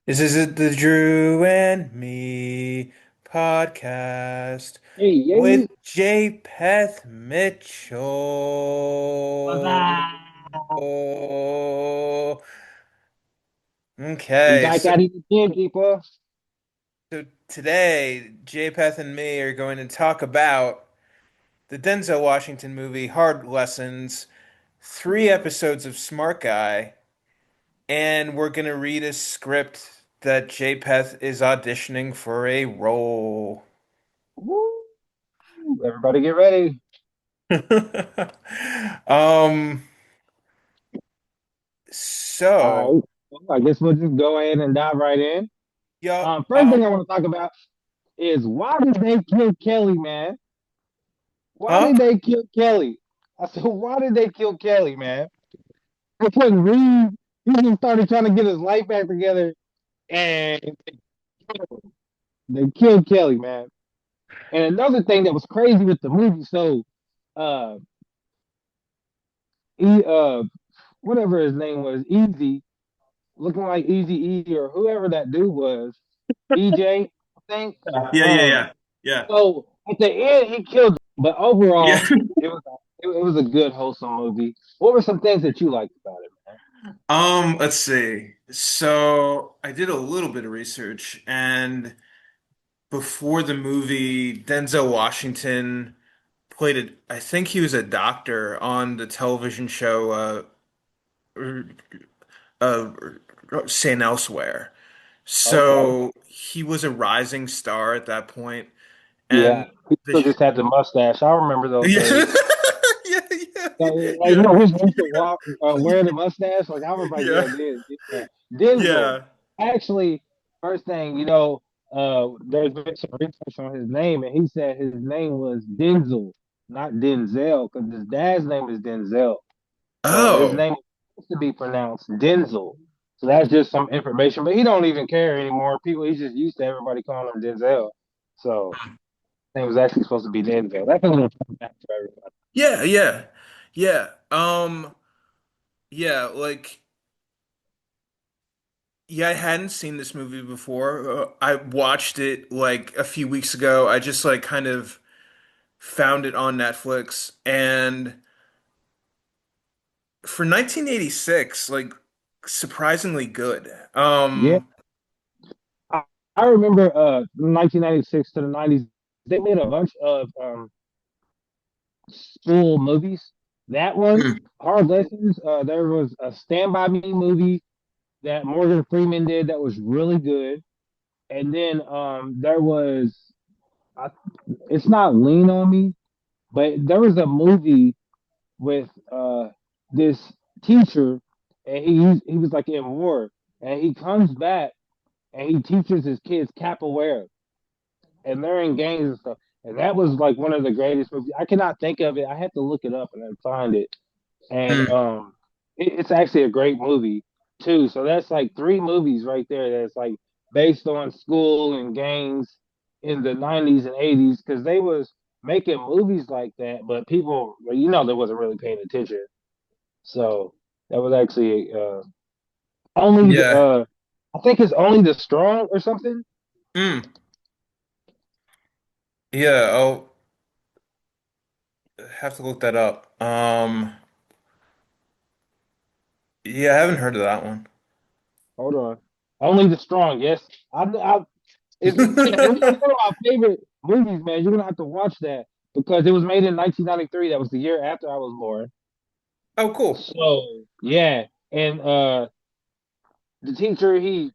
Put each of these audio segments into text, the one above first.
This is it, the Drew and Me podcast Hey, with yay. Japheth What's Mitchell. up? We Okay, back so, at it again, people. so today, Japheth and me are going to talk about the Denzel Washington movie Hard Lessons, 3 episodes of Smart Guy, and we're going to read a script that Japheth is auditioning for a role. Woo. Everybody get ready. Um, All so, right. Well, I guess we'll just go ahead and dive right in. yup, First thing I want to talk about is why did they kill Kelly, man? Why huh? did they kill Kelly? I said, why did they kill Kelly, man? They couldn't read. He just started trying to get his life back together, and they killed Kelly, man. And another thing that was crazy with the movie, so uh, he whatever his name was, Easy, looking like Easy E or whoever that dude was, EJ, I think. Yeah, yeah, Um, yeah, yeah, so at the end he killed him, but overall yeah. it was a good wholesome movie. What were some things that you liked about it, man? Let's see. So, I did a little bit of research, and before the movie, Denzel Washington played it. I think he was a doctor on the television show, uh, St. Elsewhere. Okay. So he was a rising star at that point, and Yeah, he the still sh just had the mustache. I remember those yeah, days. yeah, So, yeah, like, you yeah, know, who's used to walk, wearing the mustache? Like, I was like, yeah, yeah, yeah. Denzel. yeah. Actually, first thing, there's been some research on his name, and he said his name was Denzel, not Denzel, because his dad's name is Denzel. So his Oh, name is supposed to be pronounced Denzel. So that's just some information, but he don't even care anymore. He's just used to everybody calling him Denzel. So his name was actually supposed to be Denzel. That's a little fun fact for everybody. yeah, yeah, yeah. Yeah, like, yeah, I hadn't seen this movie before. I watched it like a few weeks ago. I just like kind of found it on Netflix, and for 1986, like surprisingly good. Yeah. I, I remember 1996 to the 90s, they made a bunch of school movies. That one, Mm. Hard Lessons, there was a Stand By Me movie that Morgan Freeman did that was really good. And then there was, I, it's not Lean on Me, but there was a movie with this teacher, and he was like in war, and he comes back and he teaches his kids capoeira and they're in gangs and stuff. And that was like one of the greatest movies. I cannot think of it. I had to look it up and then find it. And Mm. it's actually a great movie too. So that's like three movies right there that's like based on school and gangs in the 90s and 80s because they was making movies like that, but people, they wasn't really paying attention. So that was actually only Yeah. I think it's Only the Strong or something. Mm. Yeah, I'll have to look that up. Yeah, I haven't heard of that one. Hold on. Only the Strong. Yes, it's one of my favorite movies, man. You're gonna have to watch that because it was made in 1993. That was the year after I was born. Oh, cool. So yeah, and the teacher he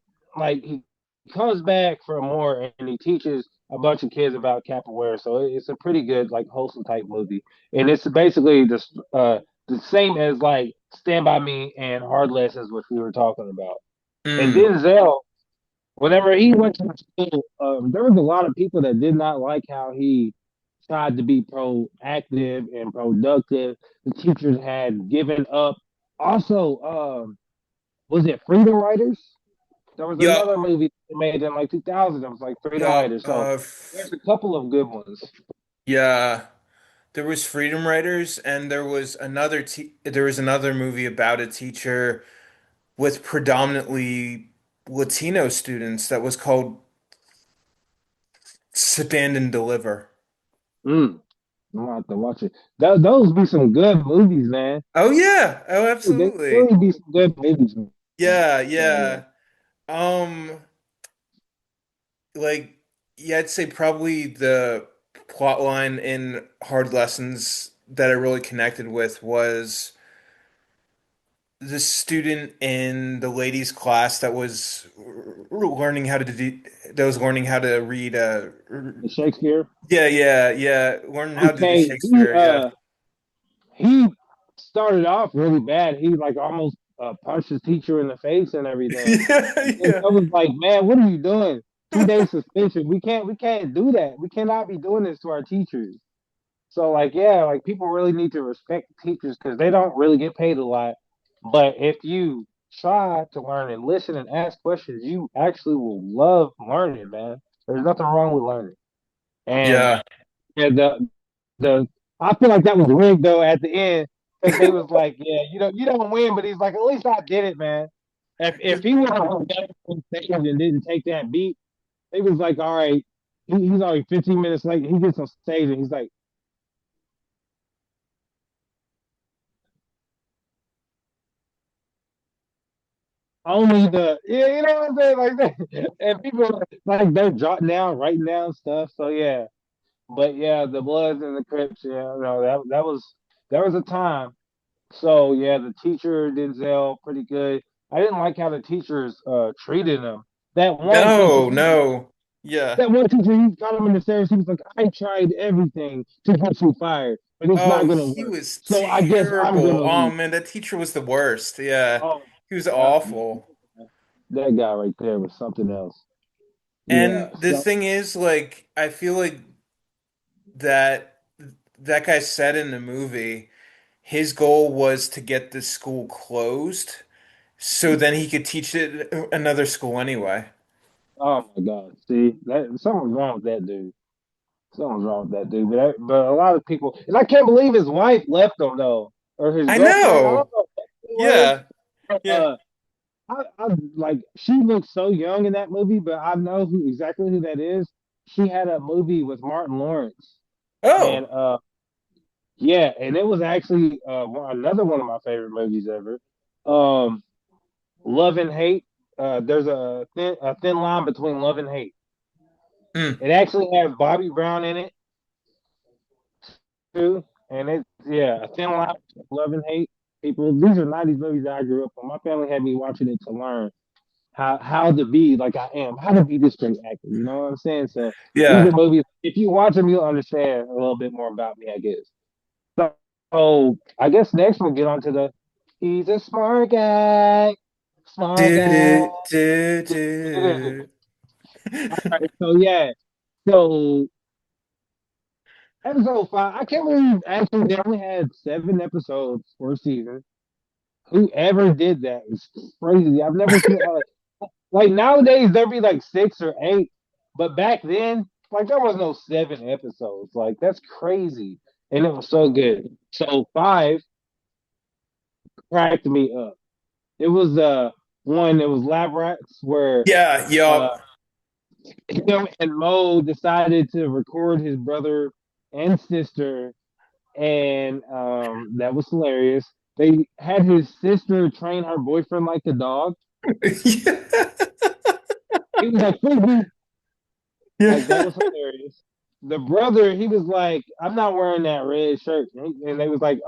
comes back from war and he teaches a bunch of kids about capoeira. So it's a pretty good like wholesome type movie, and it's basically the same as like Stand by Me and Hard Lessons, which we were talking about. And Mm. Denzel, whenever he went to school, there was a lot of people that did not like how he tried to be proactive and productive. The teachers had given up. Also, was it Freedom Writers? There was Yup, another movie they made in like 2000 that was like Freedom yup. Writers. So there's a couple of good ones. Yeah. There was Freedom Writers, and there was another movie about a teacher with predominantly Latino students that was called Stand and Deliver. Mm, I'm gonna have to watch it. Those be some good movies, man. Oh yeah. Oh, They absolutely. really be some good movies, man. Yeah, So yeah. yeah. Um, like, yeah, I'd say probably the plot line in Hard Lessons that I really connected with was the student in the ladies class that was learning how to do, that was learning how to read Shakespeare. yeah, learning how to do Okay, Shakespeare, yeah. he started off really bad. He like almost punched his teacher in the face and everything. Yeah, And yeah. I was like, man, what are you doing? 2 day suspension. We can't do that. We cannot be doing this to our teachers. So like yeah, like people really need to respect teachers because they don't really get paid a lot. But if you try to learn and listen and ask questions, you actually will love learning, man. There's nothing wrong with learning. And Yeah. yeah, the I feel like that was rigged though at the end because they was like, yeah, you don't win, but he's like, at least I did it, man. If he would have on stage and didn't take that beat, they was like, all right, he's already 15 minutes late. He gets on stage and he's like, only the yeah, you know what I'm saying, like that. And people like they're jotting down, writing down stuff. So yeah, but yeah, the Bloods and the Crips, yeah, no, that was a time. So yeah, the teacher Denzel pretty good. I didn't like how the teachers treated him. That one teacher, No, no. Yeah. that one teacher, he got him in the stairs. He was like, "I tried everything to get you fired, but it's not Oh, gonna he work. was So I guess I'm terrible. gonna Oh leave." man, that teacher was the worst. Yeah. Oh He was God, man. awful. That guy right there was something else. Yeah. And the So thing is, like, I feel like that that guy said in the movie, his goal was to get the school closed, so then he could teach it another school anyway. oh my God. See, that something's wrong with that dude. Something's wrong with that dude. But a lot of people, and I can't believe his wife left him though, or his I girlfriend. I don't know. know what it was. Yeah. Yeah. Uh, I like she looks so young in that movie, but I know who exactly who that is. She had a movie with Martin Lawrence, and Oh. yeah, and it was actually another one of my favorite movies ever. Um, Love and Hate. There's a thin line between love and hate. Mm. It actually has Bobby Brown in it too, and it's yeah, a thin line between love and hate. People, these are '90s movies that I grew up on. My family had me watching it to learn how to be like I am, how to be this great actor. You know what I'm saying? So these are Yeah. movies. If you watch them, you'll understand a little bit more about me, I guess. So I guess next we'll get on to the he's a smart guy, smart Do guy. do do do. All right, so yeah, so episode 5. I can't believe actually they only had 7 episodes for a season. Whoever did that is crazy. I've never seen like nowadays there'd be like 6 or 8, but back then like there was no 7 episodes. Like that's crazy, and it was so good. So 5 cracked me up. It was one. It was Lab Rats where Yeah, uh yup. him and Mo decided to record his brother and sister, and that was hilarious. They had his sister train her boyfriend like a dog. He was like, "Frisbee." Like that Yeah. was hilarious. The brother, he was like, "I'm not wearing that red shirt," and they was like,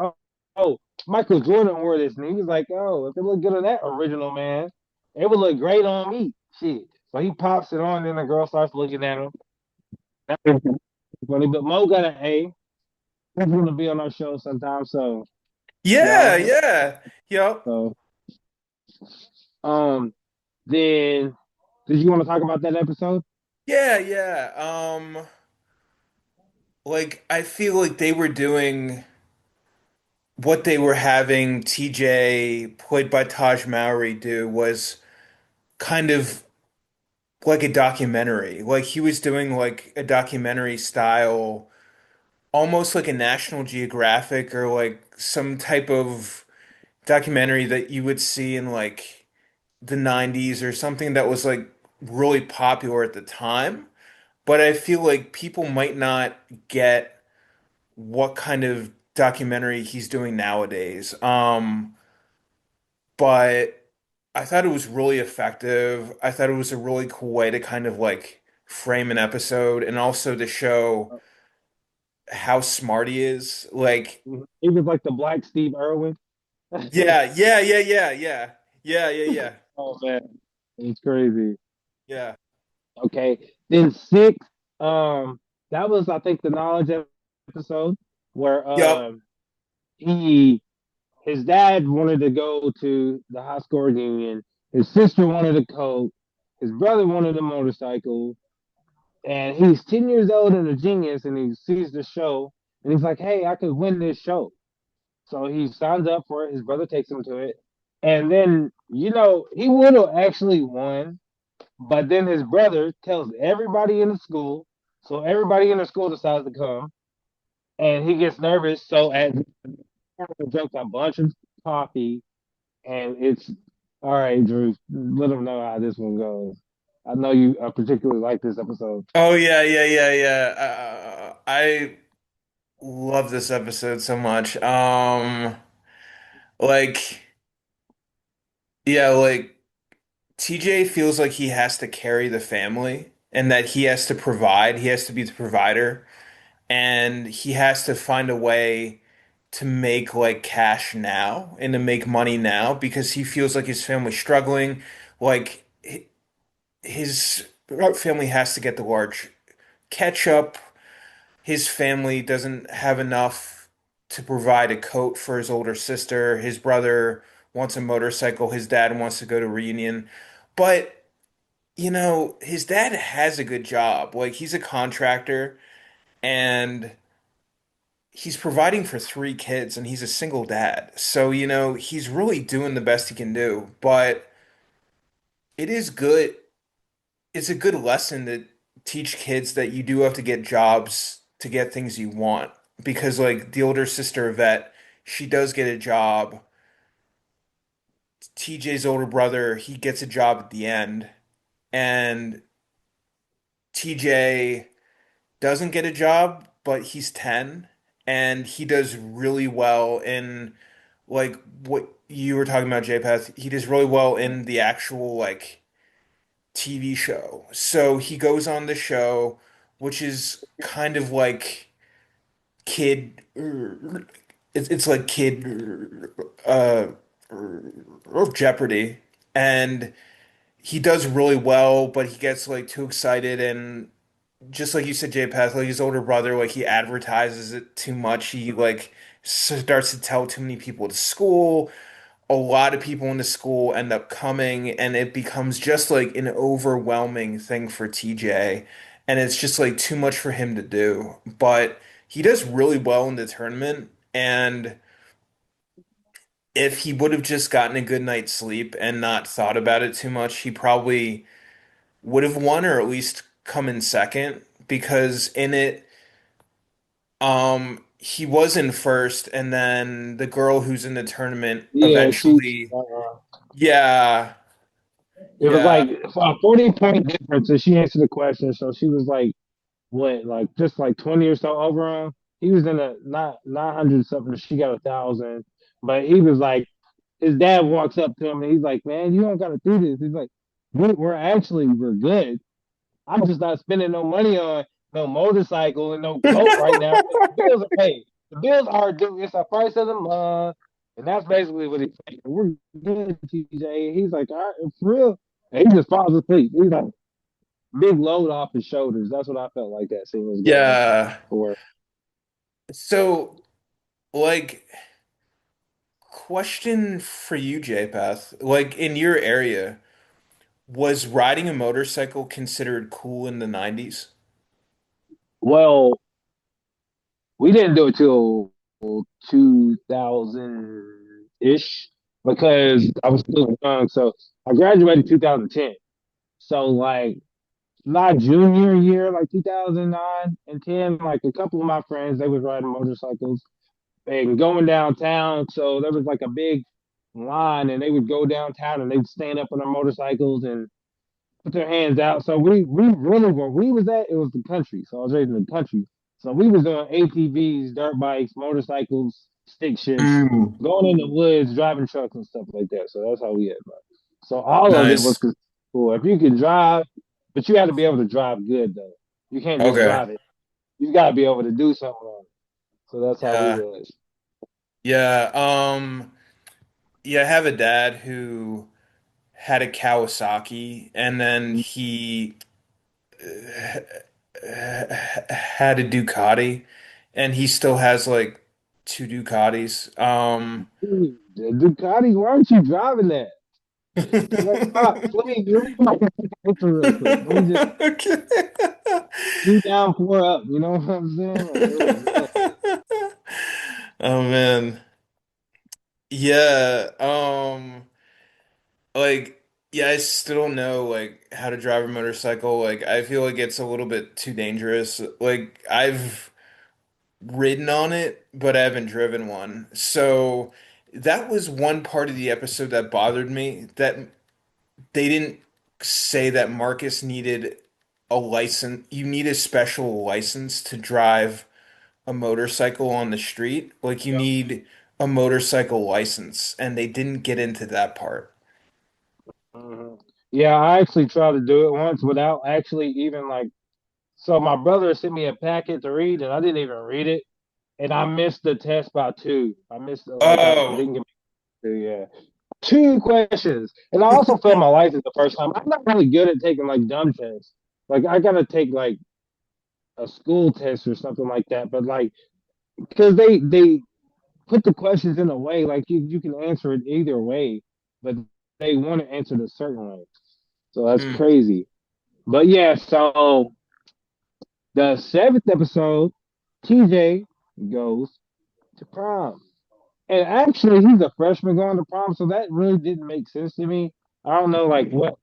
"Oh, Michael Jordan wore this," and he was like, "Oh, if it looked good on that original man, it would look great on me." Shit. So he pops it on, and the girl starts looking at him. That was funny, but Mo got an A. He's gonna be on our show sometime, so Yeah, y'all. yeah. Yup. So um, then did you want to talk about that episode? Yeah, yeah. Like I feel like they were doing what they were having TJ, played by Taj Mowry, do was kind of like a documentary. Like he was doing like a documentary style, almost like a National Geographic or like some type of documentary that you would see in like the 90s or something that was like really popular at the time, but I feel like people might not get what kind of documentary he's doing nowadays. But I thought it was really effective. I thought it was a really cool way to kind of like frame an episode and also to show how smart he is. Like, He was like the Black Steve Irwin. yeah, yeah, yeah, yeah, yeah. Yeah, yeah, yeah. Oh man, it's crazy. Yeah. Okay, then six. That was I think the knowledge episode where Yep. he his dad wanted to go to the high school reunion. His sister wanted a coat. His brother wanted a motorcycle. And he's 10 years old and a genius. And he sees the show. And he's like, hey, I could win this show. So he signs up for it. His brother takes him to it. And then, he would have actually won. But then his brother tells everybody in the school. So everybody in the school decides to come. And he gets nervous. So at drinks a bunch of coffee and it's all right, Drew. Let them know how this one goes. I know you particularly like this episode. Oh yeah, yeah, yeah, yeah. I love this episode so much. Like, yeah, like TJ feels like he has to carry the family and that he has to provide. He has to be the provider, and he has to find a way to make like cash now and to make money now because he feels like his family's struggling. Like his family has to get the large catch-up. His family doesn't have enough to provide a coat for his older sister. His brother wants a motorcycle. His dad wants to go to a reunion. But, his dad has a good job. Like, he's a contractor and he's providing for three kids and he's a single dad. So, he's really doing the best he can do. But it is good. It's a good lesson to teach kids that you do have to get jobs to get things you want. Because like the older sister Yvette, she does get a job. TJ's older brother, he gets a job at the end. And TJ doesn't get a job, but he's 10 and he does really well in like what you were talking about, Japheth. He does really well in the actual like TV show. So he goes on the show, which is kind of like kid. It's like kid Jeopardy, and he does really well, but he gets like too excited and just like you said, Jay Path, like his older brother, like he advertises it too much. He like starts to tell too many people to school. A lot of people in the school end up coming, and it becomes just like an overwhelming thing for TJ. And it's just like too much for him to do. But he does really well in the tournament. And if he would have just gotten a good night's sleep and not thought about it too much, he probably would have won or at least come in second because in it, he was in first, and then the girl who's in the tournament Yeah, eventually, yeah, it was yeah. like a 40-point difference, and she answered the question. So she was like, what, like just like 20 or so over him. He was in a not 900 something. She got 1,000, but he was like, his dad walks up to him and he's like, man, you don't got to do this. He's like, we're good. I'm just not spending no money on no motorcycle and no coat right now. The bills are paid. The bills are due. It's the first of the month. And that's basically what he's saying. We're good, TJ. He's like, all right, for real. And he just falls asleep. He's like, big load off his shoulders. That's what I felt like that scene was giving Yeah. for. So, like, question for you, JPath. Like, in your area, was riding a motorcycle considered cool in the 90s? Well, we didn't do it till 2000 ish because I was still young. So I graduated 2010. So, like, my junior year, like 2009 and 10, like a couple of my friends, they was riding motorcycles and going downtown. So there was like a big line, and they would go downtown and they'd stand up on their motorcycles and put their hands out. So we really where we was at, it was the country. So I was raised in the country. So we was doing ATVs, dirt bikes, motorcycles, stick shifts, Mm, going in the woods, driving trucks and stuff like that. So that's how we had. So all of it was nice. cool. If you can drive, but you have to be able to drive good though. You can't just Okay. drive it. You got to be able to do something on it. So that's how we Yeah. was. Yeah. Yeah, I have a dad who had a Kawasaki and then he had a Ducati and he still has like two Ducatis. Dude, the Ducati, why aren't you driving that? You're like, Pops, let me picture real quick. Let me just Okay. 2 down, 4 up. You know what I'm saying? Like, oh man. Oh man. Yeah, like yeah, I still don't know like how to drive a motorcycle. Like I feel like it's a little bit too dangerous. Like I've ridden on it, but I haven't driven one. So that was one part of the episode that bothered me that they didn't say that Marcus needed a license. You need a special license to drive a motorcycle on the street. Like you Yep. need a motorcycle license, and they didn't get into that part. Mhm. Yeah, I actually tried to do it once without actually even like. So my brother sent me a packet to read, and I didn't even read it, and I missed the test by two. I missed it, like I Oh. didn't get to, yeah, 2 questions, and I also failed my license the first time. I'm not really good at taking like dumb tests. Like I gotta take like a school test or something like that, but like because they put the questions in a way like you can answer it either way, but they want to answer it a certain way. So that's Hmm. crazy. But yeah, so the seventh episode, TJ goes to prom. And actually, he's a freshman going to prom, so that really didn't make sense to me. I don't know, like what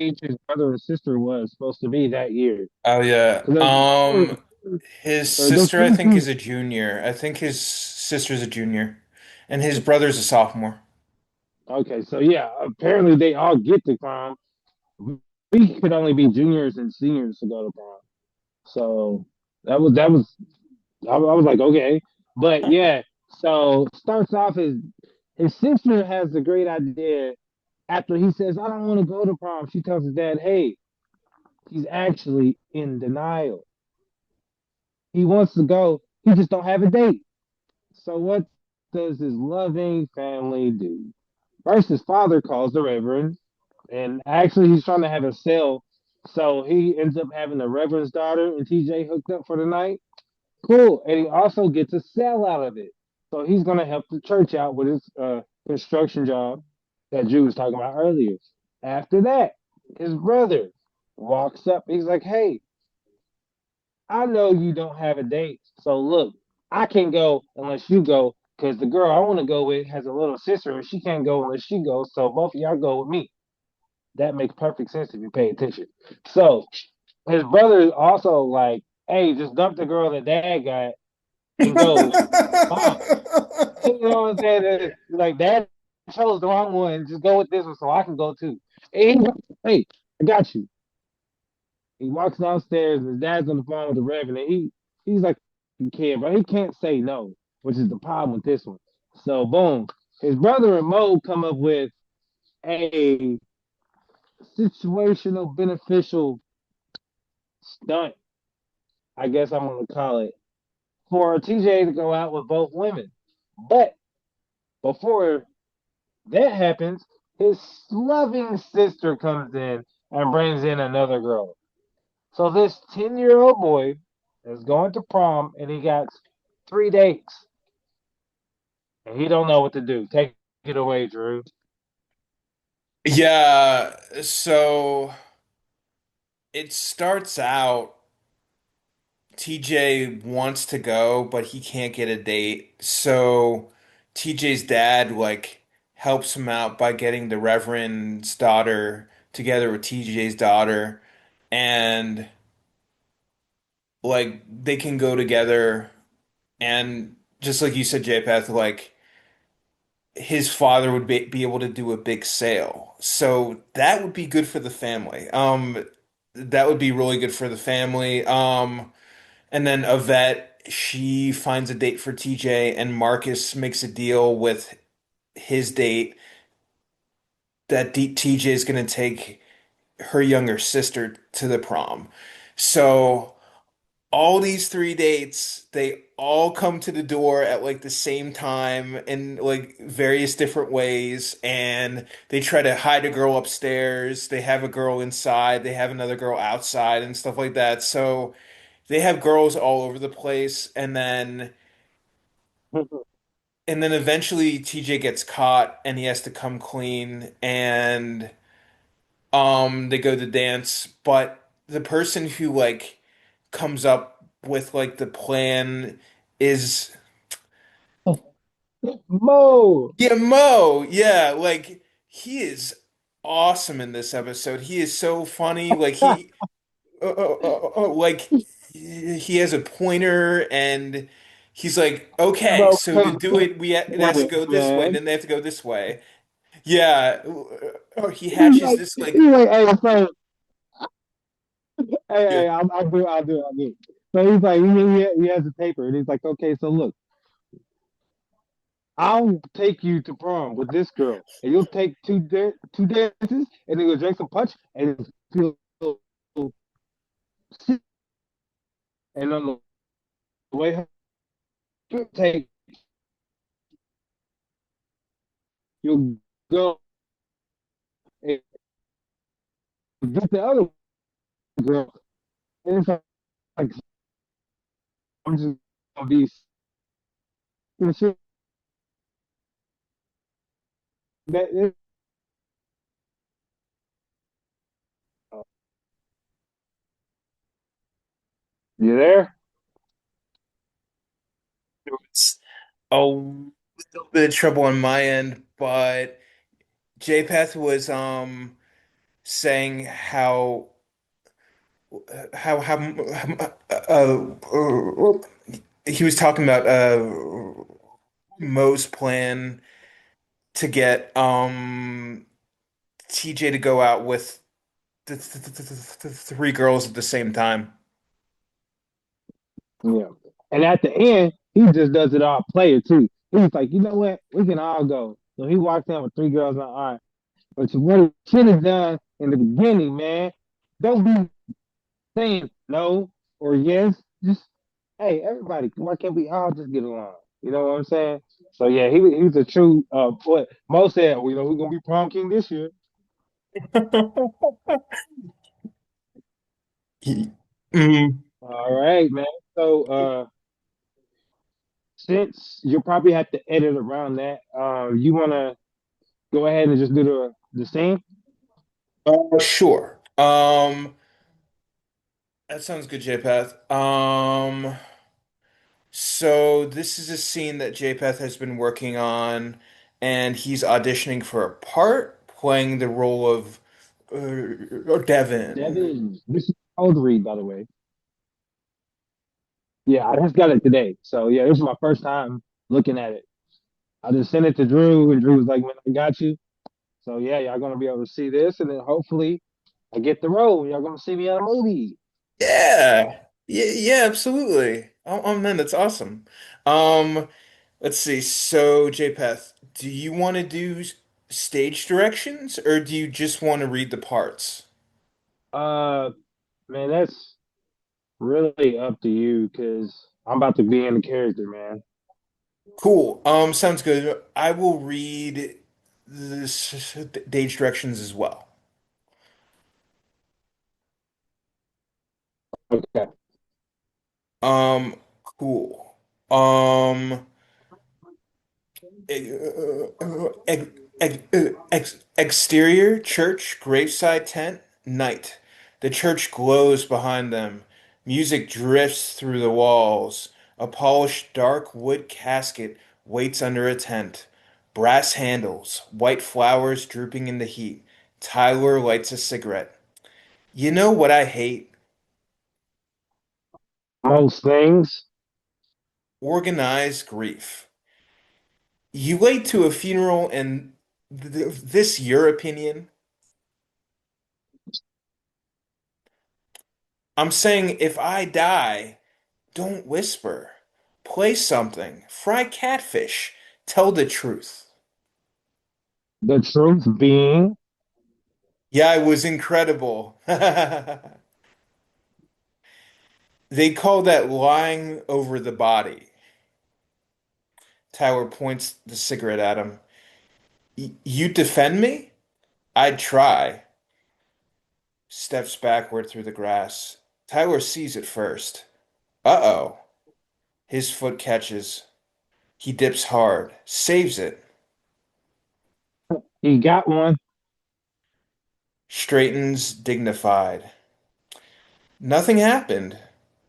age his brother or sister was supposed to be that year. Oh yeah. Because His those sister I first think two. is a junior. I think his sister's a junior, and his brother's a sophomore. Okay, so yeah, apparently they all get to prom. We could only be juniors and seniors to go to prom. So that was I was like, okay. But yeah, so starts off his sister has a great idea after he says, I don't want to go to prom. She tells his dad, hey, he's actually in denial. He wants to go, he just don't have a date. So what does his loving family do? First, his father calls the Reverend, and actually he's trying to have a sale. So he ends up having the Reverend's daughter and TJ hooked up for the night. Cool. And he also gets a sale out of it. So he's going to help the church out with his construction job that Drew was talking about earlier. After that, his brother walks up. He's like, hey, I know you don't have a date. So look, I can't go unless you go because the girl I want to go with has a little sister and she can't go unless she goes. So both of y'all go with me. That makes perfect sense if you pay attention. So his brother is also like, hey, just dump the girl that dad got and go mom. You know what I'm saying? Like dad chose the wrong one. Just go with this one so I can go too. Hey, I got you. He walks downstairs and his dad's on the phone with the Reverend. And he's like a kid, but he can't say no, which is the problem with this one. So boom, his brother and Mo come up with a situational beneficial stunt, I guess I'm gonna call it, for TJ to go out with both women. But before that happens, his loving sister comes in and brings in another girl. So this 10-year-old boy is going to prom and he got 3 dates and he don't know what to do. Take it away, Drew. Yeah, so it starts out TJ wants to go, but he can't get a date. So TJ's dad like helps him out by getting the Reverend's daughter together with TJ's daughter and like they can go together and just like you said, Japheth, like his father would be able to do a big sale. So that would be good for the family. That would be really good for the family. And then Yvette, she finds a date for TJ, and Marcus makes a deal with his date that TJ is going to take her younger sister to the prom. So all these three dates, they all come to the door at like the same time in like various different ways, and they try to hide a girl upstairs. They have a girl inside, they have another girl outside, and stuff like that. So they have girls all over the place, and then eventually TJ gets caught and he has to come clean, and they go to dance, but the person who like comes up with like the plan is Mo. yeah, Mo. Yeah, like he is awesome in this episode. He is so funny. Like he has a pointer, and he's like, okay, Mo so to comes do to it, it has to play, go this way, and man. then they have to go this way. Yeah, or he He's hatches like, this he's like like, hey, friend, hey, yeah. hey, I'll do it. So he's like, he has the paper, and he's like, okay, so look, I'll take you to prom with this girl, and you'll take two dances, and then you'll drink some punch, and feel sick. And on the way home, you'll take, you'll go and get the other girl, and it's like I'm just gonna be shit. That you there? It's a little bit of trouble on my end, but Japheth was saying he was talking about Mo's plan to get TJ to go out with the three girls at the same time. Yeah. And at the end, he just does it all player too. He's like, you know what? We can all go. So he walks in with three girls on all right. But what he should have done in the beginning, man, don't be saying no or yes. Just hey, everybody, why can't we all just get along? You know what I'm saying? So yeah, he's a true what Mo said, well, you know, we're gonna be prom king this year. Mm. All right, man. So since you'll probably have to edit around that, you wanna go ahead and just do the scene? Sure. That sounds good, J-Path. So this is a scene that Japheth has been working on, and he's auditioning for a part, playing the role of Devin. Devin, this is cold read, by the way. Yeah, I just got it today. So yeah, this is my first time looking at it. I just sent it to Drew, and Drew was like, "Man, I got you." So yeah, y'all gonna be able to see this, and then hopefully I get the role. Y'all gonna see me on a movie. Yeah, yeah, absolutely. Oh man, that's awesome. Um, let's see. So Japheth, do you want to do stage directions, or do you just want to read the parts? Uh, man, that's really up to you because I'm about to be in the character, man. Cool. Sounds good. I will read the stage directions as well. Okay. Cool. Um, exterior church graveside tent night. The church glows behind them. Music drifts through the walls. A polished dark wood casket waits under a tent. Brass handles, white flowers drooping in the heat. Tyler lights a cigarette. You know what I hate? Most things. Organized grief. You late to a funeral and th this your opinion? I'm saying if I die, don't whisper. Play something. Fry catfish. Tell the truth. The truth being, Yeah, it was incredible. They call that lying over the body. Tower points the cigarette at him. You defend me? I'd try. Steps backward through the grass. Tyler sees it first. Uh-oh. His foot catches. He dips hard, saves it, he got one. straightens dignified. Nothing happened.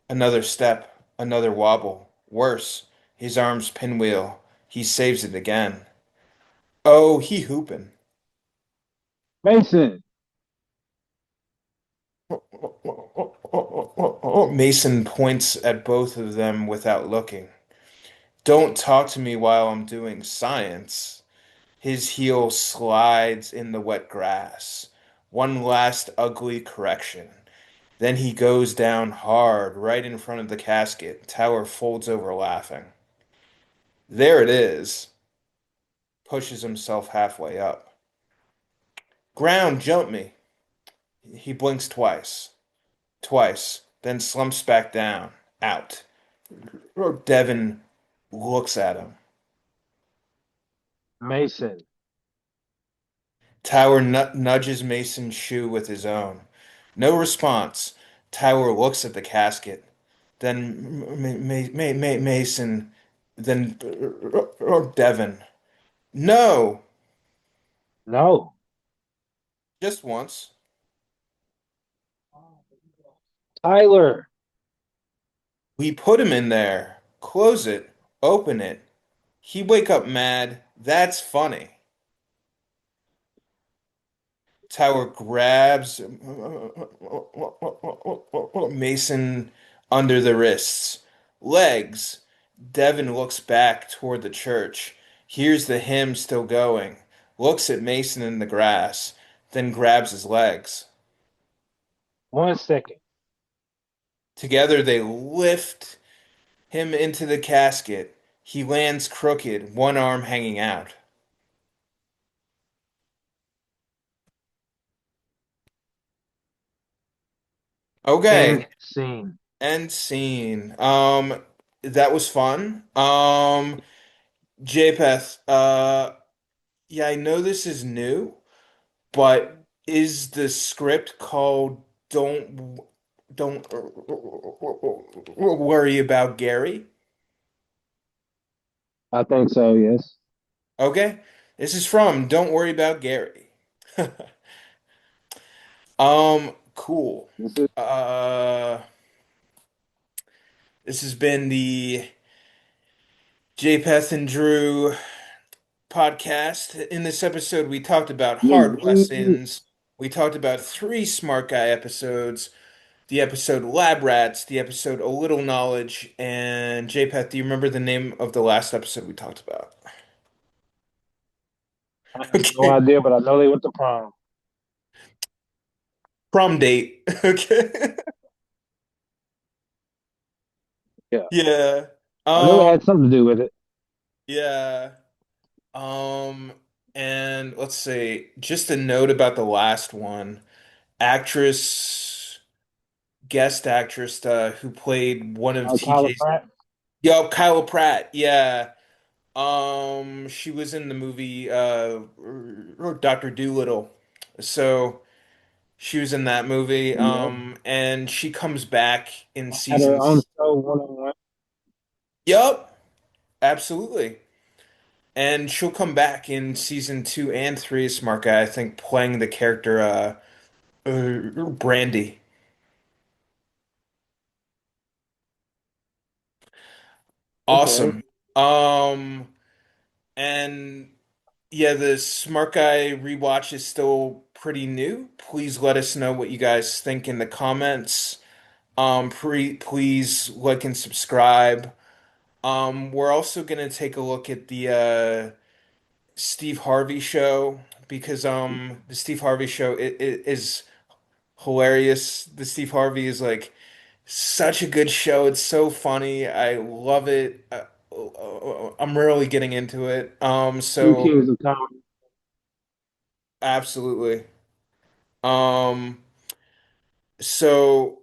Another step, another wobble. Worse, his arms pinwheel. He saves it again. Oh, he hoopin'. Mason, Mason points at both of them without looking. Don't talk to me while I'm doing science. His heel slides in the wet grass. One last ugly correction. Then he goes down hard right in front of the casket. Tower folds over laughing. There it is. Pushes himself halfway up. Ground, jump me. He blinks twice. Twice. Then slumps back down. Out. Devin looks at him. Mason, Tower nudges Mason's shoe with his own. No response. Tower looks at the casket. Then Mason. Then Devin. No, no. just once. Tyler, We put him in there. Close it. Open it. He wake up mad. That's funny. Tower grabs Mason under the wrists. Legs. Devin looks back toward the church. Hears the hymn still going. Looks at Mason in the grass. Then grabs his legs. 1 second. Together they lift him into the casket. He lands crooked, one arm hanging out. End Okay, scene. end scene. That was fun. Japheth, yeah, I know this is new, but is the script called Don't Worry About Gary? I think so, yes. Okay, this is from Don't Worry About Gary. Cool. This is Uh, this has been the Japheth and Drew podcast. In this episode, we talked about hard yeah. lessons. We talked about three Smart Guy episodes, the episode Lab Rats, the episode A Little Knowledge, and Japheth, do you remember the name of the last episode we talked about? I have no Okay. idea, but I know they went to prom. Prom date. Okay. Yeah. Yeah. I knew it Um, had something to do with it. yeah. Um, and let's see, just a note about the last one. Actress, guest actress, who played one of Kyla TJ's. Pratt. Yo, Kyla Pratt. Yeah. She was in the movie Dr. Dolittle. So she was in that movie. Yep. And she comes back in Had her own seasons. show 101. Yup, absolutely. And she'll come back in season two and three as Smart Guy, I think, playing the character Brandy. Okay. Awesome. And yeah, the Smart Guy rewatch is still pretty new. Please let us know what you guys think in the comments. Please like and subscribe. We're also gonna take a look at the Steve Harvey show because the Steve Harvey show it is hilarious. The Steve Harvey is like such a good show. It's so funny. I love it. I'm really getting into it. Two So kings of comedy. absolutely. Um, so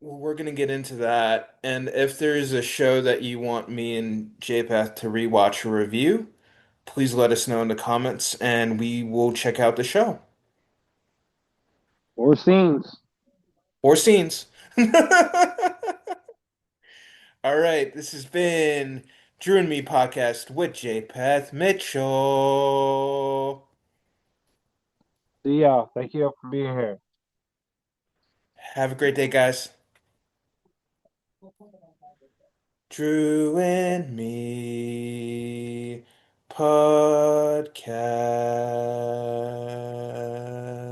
we're gonna get into that. And if there is a show that you want me and JPath to rewatch or review, please let us know in the comments and we will check out the show Or scenes. or scenes. All right, this has been Drew and Me podcast with JPath Mitchell. See y'all. Thank you for being here. Have a great day, guys. Drew and Me podcast.